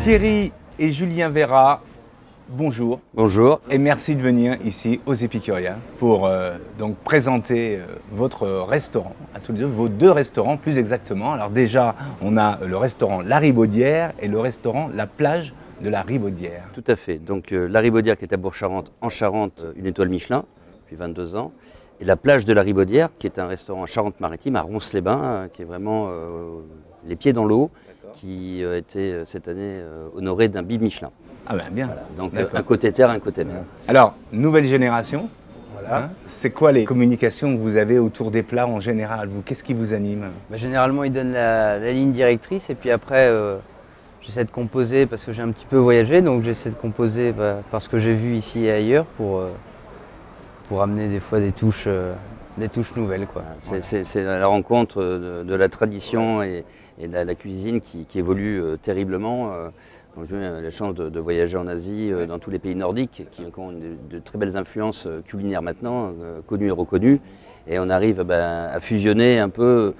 Thierry et Julien Vera, bonjour. Bonjour. Et merci de venir ici aux Épicuriens pour donc présenter votre restaurant, à tous les deux, vos deux restaurants plus exactement. Alors déjà, on a le restaurant La Ribaudière et le restaurant La Plage de la Ribaudière. Tout à fait. Donc La Ribaudière qui est à Bourg-Charentes, en Charente, une étoile Michelin depuis 22 ans. Et La Plage de la Ribaudière qui est un restaurant en Charente-Maritime, à Ronces-les-Bains, qui est vraiment les pieds dans l'eau, qui a été cette année honoré d'un bib Michelin. Ah ben bien. Voilà. Donc un côté terre, un côté mer. Alors, nouvelle génération. Voilà. Hein, c'est quoi les communications que vous avez autour des plats en général? Vous, qu'est-ce qui vous anime? Généralement, ils donnent la ligne directrice et puis après, j'essaie de composer parce que j'ai un petit peu voyagé, donc j'essaie de composer parce que j'ai vu ici et ailleurs pour amener des fois des touches nouvelles, quoi. C'est la rencontre de la tradition et de la cuisine qui évolue terriblement. Donc, j'ai eu la chance de voyager en Asie, dans tous les pays nordiques, qui ont de très belles influences culinaires maintenant, connues et reconnues. Et on arrive à fusionner un peu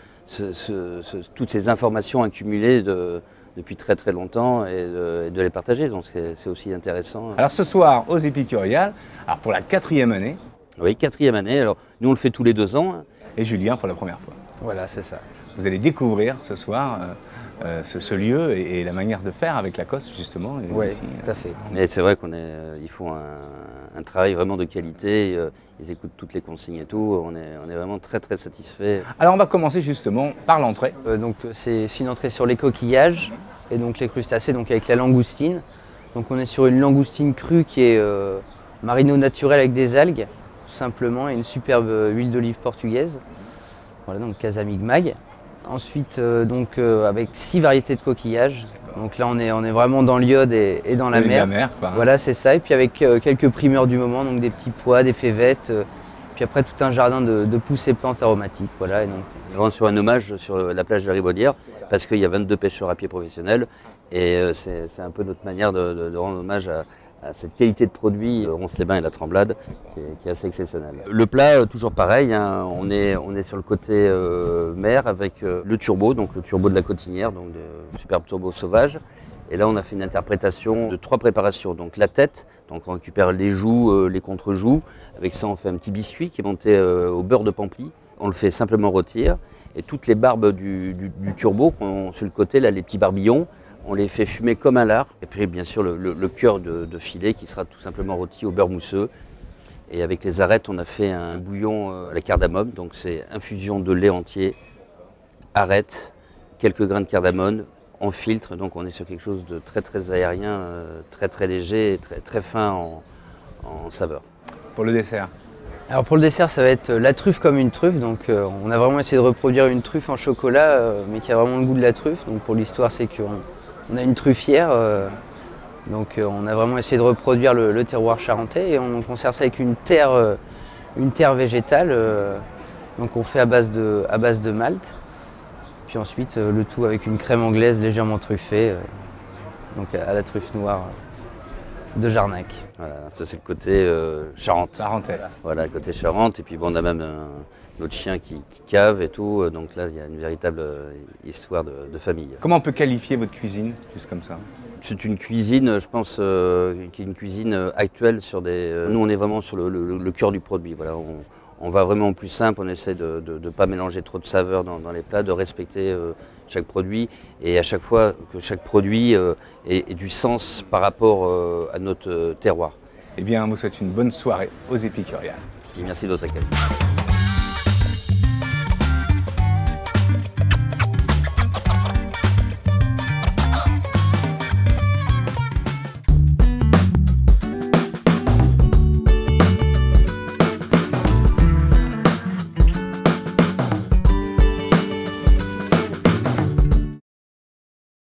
toutes ces informations accumulées depuis très très longtemps et de les partager. Donc c'est aussi intéressant. Alors ce soir, aux Épicuriales, alors pour la 4e année. Oui, 4e année. Alors nous on le fait tous les 2 ans. Et Julien pour la première fois. Voilà, c'est ça. Vous allez découvrir ce soir ce lieu et la manière de faire avec Lacoste justement. Oui, tout à fait. Mais c'est vrai qu'ils font un travail vraiment de qualité, ils écoutent toutes les consignes et tout, on est vraiment très très satisfaits. Alors on va commencer justement par l'entrée. Donc c'est une entrée sur les coquillages et donc les crustacés, donc avec la langoustine. Donc on est sur une langoustine crue qui est marino naturel avec des algues, tout simplement, et une superbe huile d'olive portugaise. Voilà, donc Casamigmag. Ensuite, avec 6 variétés de coquillages. Donc là, on est vraiment dans l'iode et dans la mer. Voilà, c'est ça. Et puis avec quelques primeurs du moment, donc des petits pois, des févettes. Puis après, tout un jardin de pousses et plantes aromatiques. Voilà, et donc... Vraiment sur un hommage sur la plage de la Ribaudière, parce qu'il y a 22 pêcheurs à pied professionnels. Et c'est un peu notre manière de rendre hommage à cette qualité de produit, Ronces-les-Bains et la Tremblade, qui est assez exceptionnelle. Le plat, toujours pareil, hein, on est sur le côté mer avec le turbo, donc le turbo de la Cotinière, donc le superbe turbo sauvage. Et là, on a fait une interprétation de 3 préparations. Donc la tête, donc on récupère les joues, les contre-joues. Avec ça, on fait un petit biscuit qui est monté au beurre de Pamplis. On le fait simplement rôtir. Et toutes les barbes du turbo, sur le côté, là, les petits barbillons, on les fait fumer comme un lard. Et puis bien sûr le cœur de filet qui sera tout simplement rôti au beurre mousseux. Et avec les arêtes, on a fait un bouillon à la cardamome. Donc c'est infusion de lait entier, arêtes, quelques grains de cardamome, on filtre. Donc on est sur quelque chose de très très aérien, très très léger et très, très fin en saveur. Pour le dessert? Alors pour le dessert, ça va être la truffe comme une truffe. Donc on a vraiment essayé de reproduire une truffe en chocolat, mais qui a vraiment le goût de la truffe. Donc pour l'histoire, c'est qu'on a une truffière, donc on a vraiment essayé de reproduire le terroir charentais et on sert ça avec une terre végétale, donc on fait à base de malt. Puis ensuite le tout avec une crème anglaise légèrement truffée, donc à la truffe noire de Jarnac. Voilà, ça c'est le côté Charente. Charentais. Voilà, le côté Charente. Et puis bon, on a même notre chien qui cave et tout. Donc là, il y a une véritable histoire de famille. Comment on peut qualifier votre cuisine, juste comme ça? C'est une cuisine, je pense, qui est une cuisine actuelle sur des... Nous, on est vraiment sur le cœur du produit. Voilà, on va vraiment au plus simple, on essaie de ne pas mélanger trop de saveurs dans les plats, de respecter chaque produit et à chaque fois que chaque produit ait du sens par rapport à notre terroir. Eh bien, on vous souhaite une bonne soirée aux Épicuriales. Merci de votre accueil.